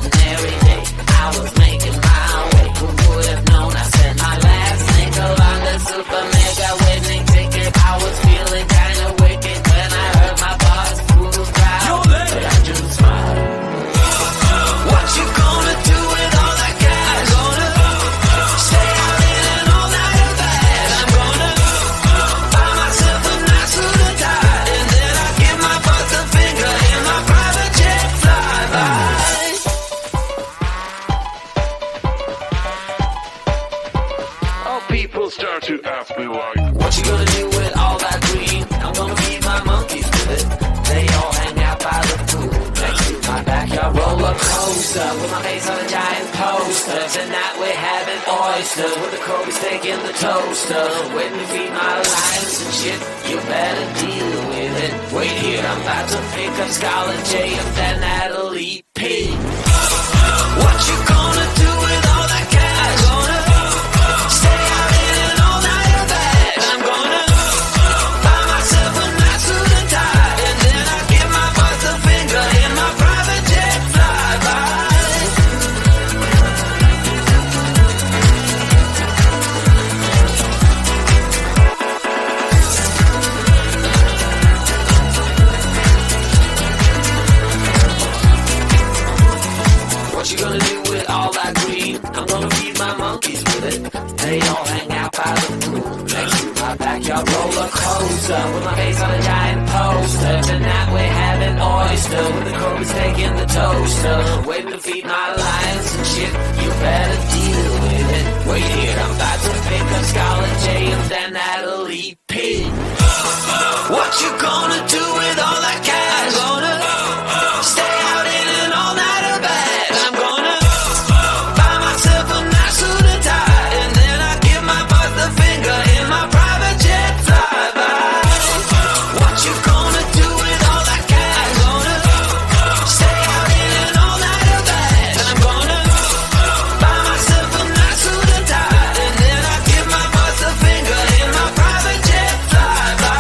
ordinary day. I was making my way. Who would have known I said my last single on the super mega winning ticket. I was feeling kinda wicked when I heard my boss fools crowd, but I just smiled. What you gonna do with all that cash? Gonna stay out in an all-nighter bag. I'm gonna buy myself a nice suit and tie, and then I give my boss a finger in my private jet flyby. People start to ask me like, what you gonna do with all that green? I'm gonna feed my monkeys with it. They all hang out by the pool next to my backyard roller coaster, with my face on a giant poster. Tonight we're having oysters with the Kobe steak in the toaster. Waiting to feed my lions and shit. You better deal with it. Wait here, I'm about to pick up Scarlett J and then Natalie P. What you gonna do with all that cash? Gonna stay out in an all-nighter bag. I'm gonna buy myself a nice suit and tie, and then I give my boss a finger in my private jet flyby. What you gonna do with all that green? I'm gonna feed my monkeys with it. They all hang out by the pool next to my backyard roller coaster, with my face on a giant poster. Tonight we're having oyster with the Kobe steak in the toaster. Waiting to feed my lions and shit. You better deal with it. Wait here, I'm about to pick up Scarlett J and then Natalie P. What you gonna do with all that cash? Gonna stay out in an all-nighter bag. I'm gonna buy myself a nice suit and tie, and then I give my boss the finger in my private jet flyby. What you gonna do with all that cash? Gonna stay out in an all-nighter bag. I'm gonna buy myself a nice suit and tie, and then I give my boss the finger in my private jet flyby.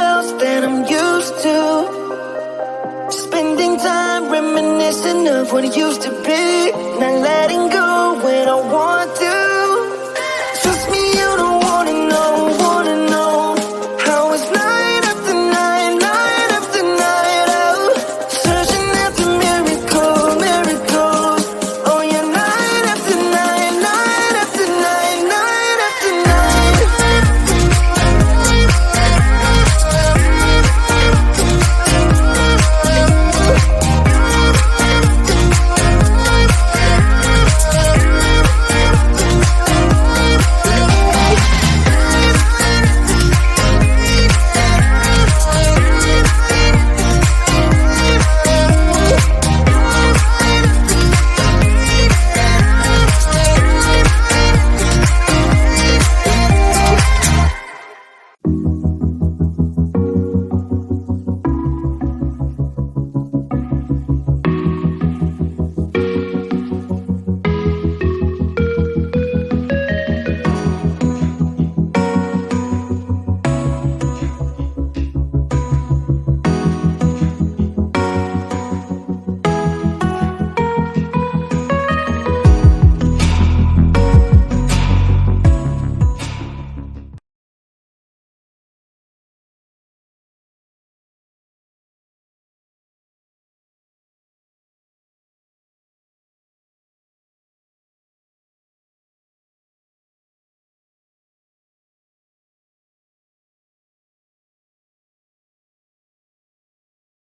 else that I'm used to. Spending time reminiscing of what it used to be. Not letting go when I want to.